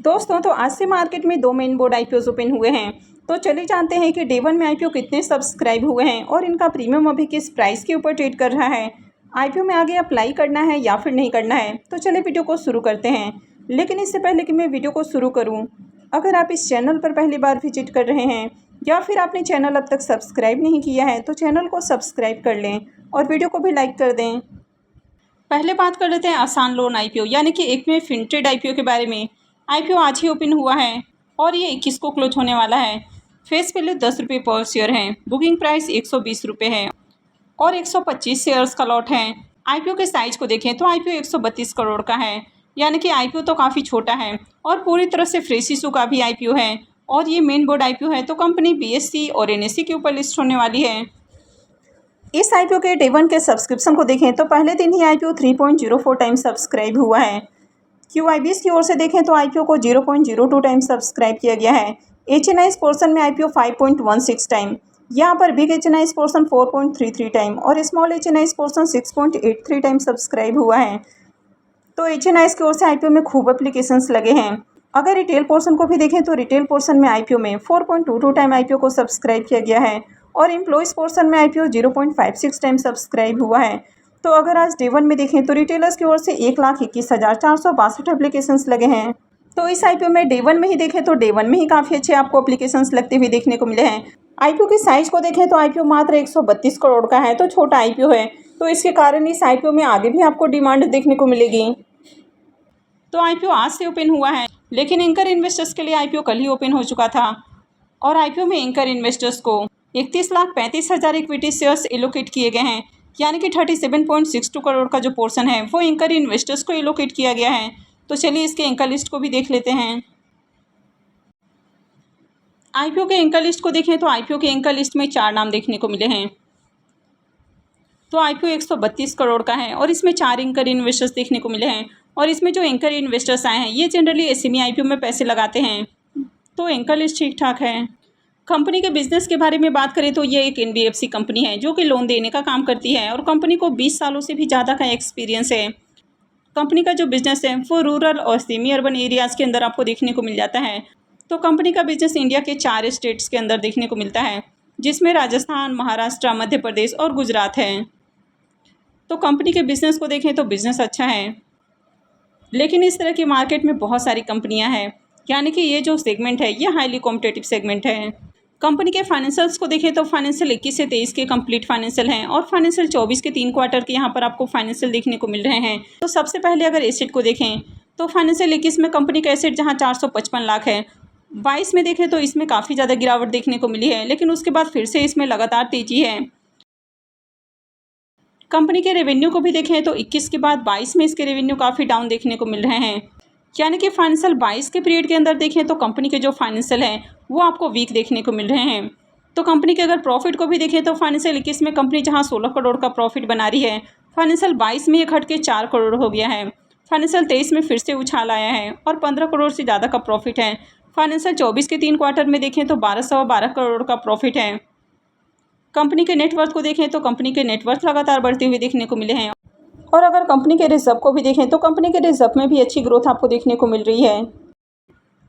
दोस्तों तो आज से मार्केट में दो मेन बोर्ड आईपीओ ओपन हुए हैं। तो चलिए जानते हैं कि डे वन में आईपीओ कितने सब्सक्राइब हुए हैं और इनका प्रीमियम अभी किस प्राइस के ऊपर ट्रेड कर रहा है। आईपीओ में आगे अप्लाई करना है या फिर नहीं करना है। तो चलिए वीडियो को शुरू करते हैं। लेकिन इससे पहले कि मैं वीडियो को शुरू करूँ, अगर आप इस चैनल पर पहली बार विजिट कर रहे हैं या फिर आपने चैनल अब तक सब्सक्राइब नहीं किया है तो चैनल को सब्सक्राइब कर लें और वीडियो को भी लाइक कर दें। पहले बात कर लेते हैं आसान लोन आईपीओ यानी कि एक में फिनट्रेड आईपीओ के बारे में। आईपीओ आज ही ओपन हुआ है और ये 21 को क्लोज होने वाला है। फेस वैल्यू 10 रुपये पर शेयर है। बुकिंग प्राइस 120 रुपये है और 125 शेयर्स का लॉट है। आईपीओ के साइज को देखें तो आईपीओ 132 करोड़ का है, यानी कि आईपीओ तो काफ़ी छोटा है और पूरी तरह से फ्रेश इशू का भी आईपीओ है। और ये मेन बोर्ड आईपीओ है तो कंपनी बीएसई और एनएसई के ऊपर लिस्ट होने वाली है। इस आईपीओ के डे वन के सब्सक्रिप्शन को देखें तो पहले दिन ही आईपीओ 3.04 टाइम्स सब्सक्राइब हुआ है। क्यूआईबीएस की ओर से देखें तो आईपीओ को 0.02 टाइम्स सब्सक्राइब किया गया है। एचएनआईएस पोर्शन में आईपीओ 5.16 टाइम, यहाँ पर बिग एचएनआईएस पोर्शन 4.33 टाइम और स्मॉल एचएनआईएस पोर्शन 6.83 टाइम सब्सक्राइब हुआ है। तो एचएनआईएस की ओर से आईपीओ में खूब एप्लीकेशंस लगे हैं। अगर रिटेल पोर्शन को भी देखें तो रिटेल पोर्शन में आईपीओ में 4.22 टाइम आईपीओ को सब्सक्राइब किया गया है और एम्प्लॉइज़ पोर्शन में आईपीओ 0.56 टाइम सब्सक्राइब हुआ है। तो अगर आज डे वन में देखें तो रिटेलर्स की ओर से 1,21,462 एप्लीकेशंस लगे हैं। तो इस आईपीओ में डे वन में ही देखें तो डे वन में ही काफ़ी अच्छे आपको एप्लीकेशंस लगते हुए देखने को मिले हैं। आईपीओ की साइज को देखें तो आईपीओ मात्र 132 करोड़ का है, तो छोटा आईपीओ है। तो इसके कारण इस आईपीओ में आगे भी आपको डिमांड देखने को मिलेगी। तो आईपीओ आज से ओपन हुआ है, लेकिन एंकर इन्वेस्टर्स के लिए आईपीओ कल ही ओपन हो चुका था और आईपीओ में एंकर इन्वेस्टर्स को 31,35,000 इक्विटी शेयर्स एलोकेट किए गए हैं, यानी कि 37.62 करोड़ का जो पोर्शन है वो एंकर इन्वेस्टर्स को एलोकेट किया गया है। तो चलिए इसके एंकर लिस्ट को भी देख लेते हैं। आईपीओ के एंकर लिस्ट को देखें तो आईपीओ के एंकर लिस्ट में 4 नाम देखने को मिले हैं। तो आईपीओ 132 करोड़ का है और इसमें 4 एंकर इन्वेस्टर्स देखने को मिले हैं और इसमें जो एंकर इन्वेस्टर्स आए हैं ये जनरली एसएमई आईपीओ में पैसे लगाते हैं। तो एंकर लिस्ट ठीक ठाक है। कंपनी के बिजनेस के बारे में बात करें तो ये एक एनबीएफसी कंपनी है जो कि लोन देने का काम करती है और कंपनी को 20 सालों से भी ज़्यादा का एक्सपीरियंस है। कंपनी का जो बिजनेस है वो रूरल और सेमी अर्बन एरियाज़ के अंदर आपको देखने को मिल जाता है। तो कंपनी का बिजनेस इंडिया के 4 स्टेट्स के अंदर देखने को मिलता है, जिसमें राजस्थान, महाराष्ट्र, मध्य प्रदेश और गुजरात है। तो कंपनी के बिजनेस को देखें तो बिजनेस अच्छा है, लेकिन इस तरह की मार्केट में बहुत सारी कंपनियां हैं, यानी कि ये जो सेगमेंट है ये हाईली कॉम्पिटिटिव सेगमेंट है। कंपनी के फाइनेंशियल्स को देखें तो फाइनेंशियल 21 से 23 के कंप्लीट फाइनेंशियल हैं और फाइनेंशियल 24 के 3 क्वार्टर के यहाँ पर आपको फाइनेंशियल देखने को मिल रहे हैं। तो सबसे पहले अगर एसेट को देखें तो फाइनेंशियल 21 में कंपनी का एसेट जहाँ 455 लाख है, 22 में देखें तो इसमें काफ़ी ज़्यादा गिरावट देखने को मिली है, लेकिन उसके बाद फिर से इसमें लगातार तेजी है। कंपनी के रेवेन्यू को भी देखें तो 21 के बाद 22 में इसके रेवेन्यू काफ़ी डाउन देखने को मिल रहे हैं, यानी कि फाइनेंशियल 22 के पीरियड के अंदर देखें तो कंपनी के जो फाइनेंशियल हैं वो आपको वीक देखने को मिल रहे हैं। तो कंपनी के अगर प्रॉफिट को भी देखें तो फाइनेंशियल 21 में कंपनी जहां 16 करोड़ का प्रॉफिट बना रही है, फाइनेंशियल 22 में ये घट के 4 करोड़ हो गया है। फाइनेंशियल 23 में फिर से उछाल आया है और 15 करोड़ से ज़्यादा का प्रॉफिट है। फाइनेंशियल 24 के 3 क्वार्टर में देखें तो 1212 करोड़ का प्रॉफिट है। कंपनी के नेटवर्थ को देखें तो कंपनी के नेटवर्थ लगातार बढ़ते हुए देखने को मिले हैं और अगर कंपनी के रिजर्व को भी देखें तो कंपनी के रिजर्व में भी अच्छी ग्रोथ आपको देखने को मिल रही है।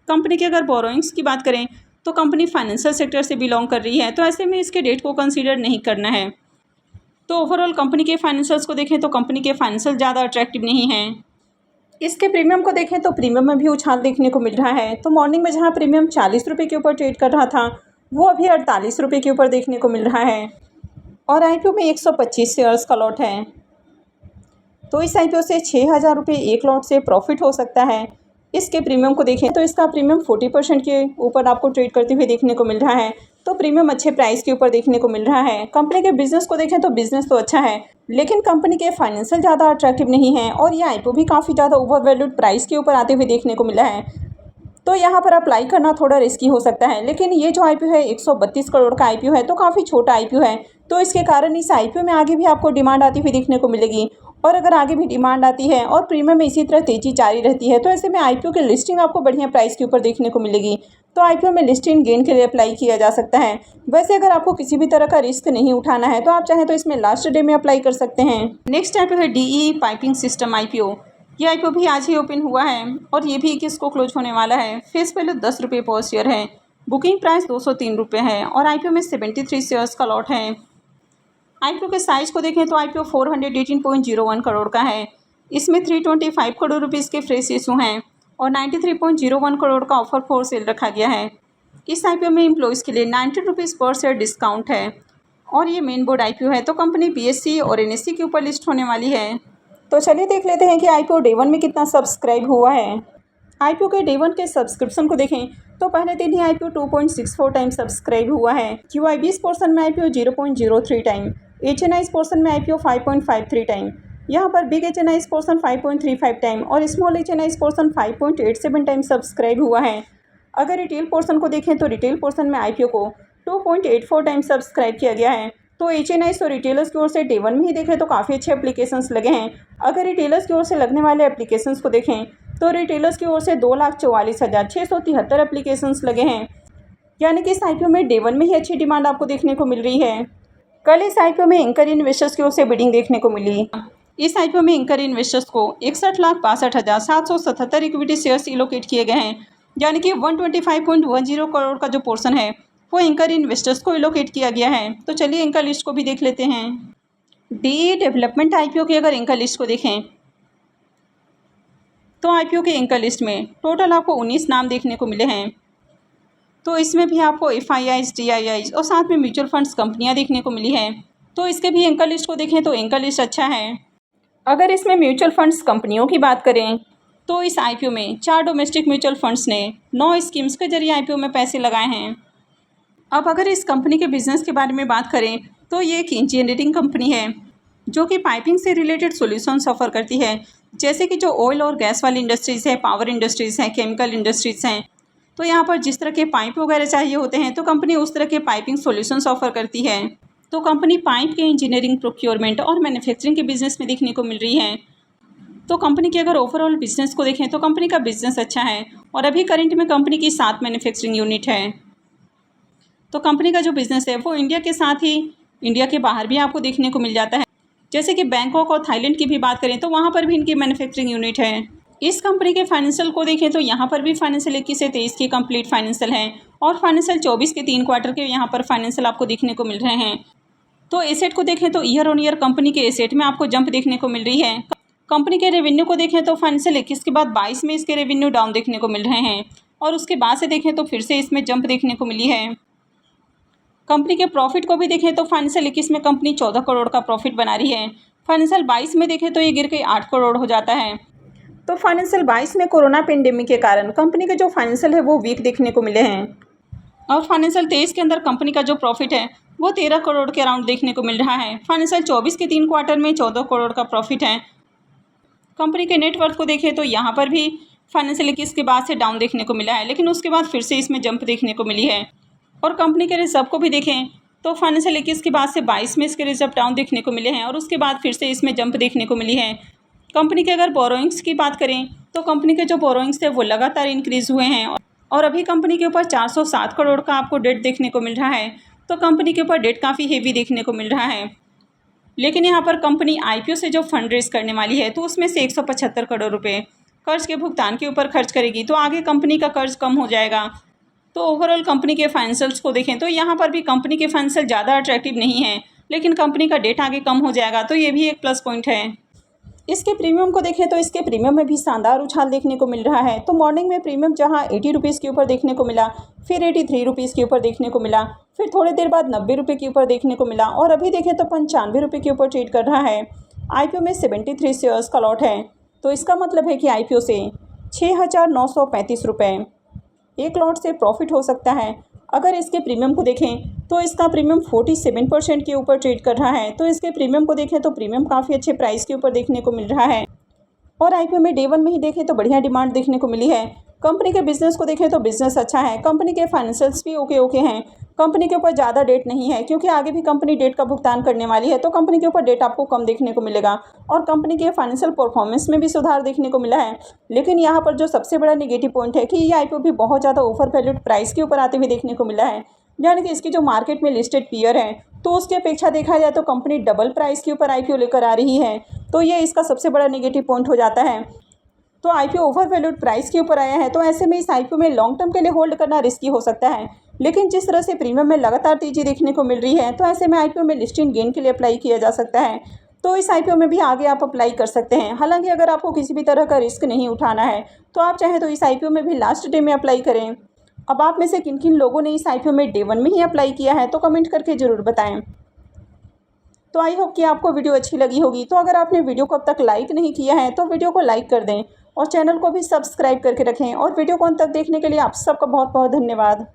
कंपनी के अगर बोरोइंग्स की बात करें तो कंपनी फाइनेंशियल सेक्टर से बिलोंग कर रही है, तो ऐसे में इसके डेट को कंसीडर नहीं करना है। तो ओवरऑल कंपनी के फाइनेंशियल्स को देखें तो कंपनी के फाइनेंशियल ज़्यादा अट्रैक्टिव नहीं है। इसके प्रीमियम को देखें तो प्रीमियम में भी उछाल देखने को मिल रहा है। तो मॉर्निंग में जहाँ प्रीमियम 40 रुपये के ऊपर ट्रेड कर रहा था वो अभी 48 रुपये के ऊपर देखने को मिल रहा है और आईपीओ में 125 शेयर्स का लॉट है। तो इस आईपीओ से 6,000 रुपये एक लॉट से प्रॉफिट हो सकता है। इसके प्रीमियम को देखें तो इसका प्रीमियम 40% के ऊपर आपको ट्रेड करते हुए देखने को मिल रहा है, तो प्रीमियम अच्छे प्राइस के ऊपर देखने को मिल रहा है। कंपनी के बिजनेस को देखें तो बिजनेस तो अच्छा है, लेकिन कंपनी के फाइनेंशियल ज़्यादा अट्रैक्टिव नहीं है और ये आईपीओ भी काफ़ी ज़्यादा ओवर वैल्यूड प्राइस के ऊपर आते हुए देखने को मिला है। तो यहाँ पर अप्लाई करना थोड़ा रिस्की हो सकता है, लेकिन ये जो आईपीओ है 132 करोड़ का आईपीओ है, तो काफ़ी छोटा आईपीओ है। तो इसके कारण इस आईपीओ में आगे भी आपको डिमांड आती हुई देखने को मिलेगी और अगर आगे भी डिमांड आती है और प्रीमियम में इसी तरह तेजी जारी रहती है तो ऐसे में आईपीओ की लिस्टिंग आपको बढ़िया प्राइस के ऊपर देखने को मिलेगी। तो आईपीओ में लिस्टिंग गेन के लिए अप्लाई किया जा सकता है। वैसे अगर आपको किसी भी तरह का रिस्क नहीं उठाना है तो आप चाहें तो इसमें लास्ट डे में अप्लाई कर सकते हैं। नेक्स्ट आईपीओ है डीई पाइपिंग सिस्टम आईपीओ। ये आईपीओ भी आज ही ओपन हुआ है और ये भी 21 को क्लोज होने वाला है। फेस वैल्यू 10 रुपये पर शेयर है। बुकिंग प्राइस 203 रुपये है और आईपीओ में 73 शेयर्स का लॉट है। आईपीओ के साइज़ को देखें तो आईपीओ 418.01 करोड़ का है। इसमें 325 करोड़ रुपीज़ के फ्रेश इशू हैं और 93.01 करोड़ का ऑफर फॉर सेल रखा गया है। इस आईपीओ में एम्प्लॉयज़ के लिए 90 रुपीज़ पर शेयर डिस्काउंट है और ये मेन बोर्ड आईपीओ है, तो कंपनी बीएसई और एनएसई के ऊपर लिस्ट होने वाली है। तो चलिए देख लेते हैं कि आईपीओ डे 1 में कितना सब्सक्राइब हुआ है। आईपीओ के डे 1 के सब्सक्रिप्शन को देखें तो पहले दिन ही आईपीओ 2.64 टाइम सब्सक्राइब हुआ है। क्यूआईबीएस पोर्सन में आईपीओ 0.03 टाइम, एचएनआईज पोर्सन में आईपीओ 5.53 टाइम, यहाँ पर बिग एचएनआईज पोर्सन 5.35 टाइम और स्मॉल एचएनआईज पोर्सन 5.87 टाइम सब्सक्राइब हुआ है। अगर रिटेल पोर्सन को देखें तो रिटेल पोर्सन में आईपीओ को 2.84 टाइम सब्सक्राइब किया गया है। तो एचएनआईज और रिटेलर्स की ओर से डे 1 में ही देखें तो काफ़ी अच्छे एप्लीकेशंस लगे हैं। अगर रिटेलर्स की ओर से लगने वाले एप्लीकेशंस को देखें तो रिटेलर्स की ओर से 2,44,673 एप्लीकेशंस लगे हैं, यानी कि इस आईपीओ में डे 1 में ही अच्छी डिमांड आपको देखने को मिल रही है। कल इस आईपीओ में एंकर इन्वेस्टर्स की ओर से बिडिंग देखने को मिली। इस आईपीओ में एंकर इन्वेस्टर्स को 61,62,777 इक्विटी शेयर्स एलोकेट किए गए हैं, यानी कि 125.10 करोड़ का जो पोर्शन है वो एंकर इन्वेस्टर्स को एलोकेट किया गया है। तो चलिए एंकर लिस्ट को भी देख लेते हैं। डीई डेवलपमेंट आईपीओ की अगर एंकर लिस्ट को देखें तो आईपीओ के एंकर लिस्ट में टोटल आपको 19 नाम देखने को मिले हैं। तो इसमें भी आपको एफआईआईज, टीआईआईज और साथ में म्यूचुअल फंड्स कंपनियां देखने को मिली हैं। तो इसके भी एंकर लिस्ट को देखें तो एंकर लिस्ट अच्छा है। अगर इसमें म्यूचुअल फंड्स कंपनियों की बात करें तो इस आईपीओ में 4 डोमेस्टिक म्यूचुअल फंड्स ने 9 स्कीम्स के जरिए आईपीओ में पैसे लगाए हैं। अब अगर इस कंपनी के बिजनेस के बारे में बात करें तो ये एक इंजीनियरिंग कंपनी है जो कि पाइपिंग से रिलेटेड सॉल्यूशंस ऑफर करती है, जैसे कि जो ऑयल और गैस वाली इंडस्ट्रीज़ है, पावर इंडस्ट्रीज़ हैं, केमिकल इंडस्ट्रीज़ हैं। तो यहाँ पर जिस तरह के पाइप वगैरह चाहिए होते हैं तो कंपनी उस तरह के पाइपिंग सॉल्यूशंस ऑफर करती है। तो कंपनी पाइप के इंजीनियरिंग, प्रोक्योरमेंट और मैन्युफैक्चरिंग के बिजनेस में देखने को मिल रही है। तो कंपनी के अगर ओवरऑल बिजनेस को देखें तो कंपनी का बिजनेस अच्छा है और अभी करंट में कंपनी की 7 मैन्युफैक्चरिंग यूनिट है। तो कंपनी का जो बिज़नेस है वो इंडिया के साथ ही इंडिया के बाहर भी आपको देखने को मिल जाता है, जैसे कि बैंकॉक और थाईलैंड की भी बात करें तो वहाँ पर भी इनकी मैन्युफैक्चरिंग यूनिट है। इस कंपनी के फाइनेंशियल को देखें तो यहाँ पर भी फाइनेंशियल 21 से 23 की कंप्लीट फाइनेंशियल हैं और फाइनेंशियल 24 के 3 क्वार्टर के यहाँ पर फाइनेंशियल आपको देखने को मिल रहे हैं। तो एसेट को देखें तो ईयर ऑन ईयर कंपनी के एसेट में आपको जंप देखने को मिल रही है। कंपनी के रेवेन्यू को देखें तो फाइनेंशियल 21 के बाद 22 में इसके रेवेन्यू डाउन देखने को मिल रहे हैं और उसके बाद से देखें तो फिर से इसमें जंप देखने को मिली है। कंपनी के प्रॉफिट को भी देखें तो फाइनेंशियल 21 में कंपनी 14 करोड़ का प्रॉफिट बना रही है। फाइनेंशियल 22 में देखें तो ये गिर के 8 करोड़ हो जाता है। तो फाइनेंशियल 22 में कोरोना पेंडेमिक के कारण कंपनी के जो फाइनेंशियल है वो वीक देखने को मिले हैं और फाइनेंशियल 23 के अंदर कंपनी का जो प्रॉफिट है वो 13 करोड़ के अराउंड देखने को मिल रहा है। फाइनेंशियल 24 के 3 क्वार्टर में 14 करोड़ का प्रॉफिट है। कंपनी के नेटवर्थ को देखें तो यहाँ पर भी फाइनेंशियल 21 के बाद से डाउन देखने को मिला है, लेकिन उसके बाद फिर से इसमें जंप देखने को मिली है। और कंपनी के रिजर्व को भी देखें तो फाइनेंशियल 21 के बाद से 22 में इसके रिजर्व डाउन देखने को मिले हैं और उसके बाद फिर से इसमें जंप देखने को मिली है। कंपनी के अगर बोरोइंग्स की बात करें तो कंपनी के जो बोरोइंग्स थे वो लगातार इंक्रीज़ हुए हैं और अभी कंपनी के ऊपर 407 करोड़ का आपको डेट देखने को मिल रहा है। तो कंपनी के ऊपर डेट काफ़ी हेवी देखने को मिल रहा है, लेकिन यहाँ पर कंपनी आईपीओ से जो फंड रेज करने वाली है तो उसमें से 175 करोड़ रुपये कर्ज के भुगतान के ऊपर खर्च करेगी, तो आगे कंपनी का कर्ज कम हो जाएगा। तो ओवरऑल कंपनी के फाइनेंशियल्स को देखें तो यहाँ पर भी कंपनी के फाइनेंशियल ज़्यादा अट्रैक्टिव नहीं है, लेकिन कंपनी का डेट आगे कम हो जाएगा, तो ये भी एक प्लस पॉइंट है। इसके प्रीमियम को देखें तो इसके प्रीमियम में भी शानदार उछाल देखने को मिल रहा है। तो मॉर्निंग में प्रीमियम जहां 80 रुपीज़ के ऊपर देखने को मिला, फिर 83 रुपीज़ के ऊपर देखने को मिला, फिर थोड़ी देर बाद 90 रुपये के ऊपर देखने को मिला और अभी देखें तो 95 रुपये के ऊपर ट्रेड कर रहा है। आईपीओ में 73 शेयर्स का लॉट है, तो इसका मतलब है कि आईपीओ से 6,935 रुपये एक लॉट से प्रॉफिट हो सकता है। अगर इसके प्रीमियम को देखें तो इसका प्रीमियम 47% के ऊपर ट्रेड कर रहा है। तो इसके प्रीमियम को देखें तो प्रीमियम काफ़ी अच्छे प्राइस के ऊपर देखने को मिल रहा है और आईपीओ में डे 1 में ही देखें तो बढ़िया डिमांड देखने को मिली है। कंपनी के बिजनेस को देखें तो बिजनेस अच्छा है, कंपनी के फाइनेंशियल्स भी ओके हैं। कंपनी के ऊपर ज़्यादा डेट नहीं है क्योंकि आगे भी कंपनी डेट का भुगतान करने वाली है, तो कंपनी के ऊपर डेट आपको कम देखने को मिलेगा और कंपनी के फाइनेंशियल परफॉर्मेंस में भी सुधार देखने को मिला है। लेकिन यहाँ पर जो सबसे बड़ा नेगेटिव पॉइंट है कि ये आईपीओ भी बहुत ज़्यादा ओवर वैल्यूड प्राइस के ऊपर आते हुए देखने को मिला है, यानी कि इसकी जो मार्केट में लिस्टेड पीयर है तो उसकी अपेक्षा देखा जाए तो कंपनी डबल प्राइस के ऊपर आईपीओ लेकर आ रही है, तो ये इसका सबसे बड़ा नेगेटिव पॉइंट हो जाता है। तो आईपीओ ओवर वैल्यूड प्राइस के ऊपर आया है। तो ऐसे में इस आईपीओ में लॉन्ग टर्म के लिए होल्ड करना रिस्की हो सकता है। लेकिन जिस तरह से प्रीमियम में लगातार तेजी देखने को मिल रही है, तो ऐसे में आईपीओ में लिस्टिंग गेन के लिए अप्लाई किया जा सकता है। तो इस आईपीओ में भी आगे आप अप्लाई कर सकते हैं। हालांकि अगर आपको किसी भी तरह का रिस्क नहीं उठाना है, तो आप चाहे तो इस आईपीओ में भी लास्ट डे में अप्लाई करें। अब आप में से किन किन लोगों ने इस आईपीओ में डे 1 में ही अप्लाई किया है, तो कमेंट करके ज़रूर बताएं। तो आई होप कि आपको वीडियो अच्छी लगी होगी। तो अगर आपने वीडियो को अब तक लाइक नहीं किया है, तो वीडियो को लाइक कर दें और चैनल को भी सब्सक्राइब करके रखें। और वीडियो को अंत तक देखने के लिए आप सबका बहुत बहुत धन्यवाद।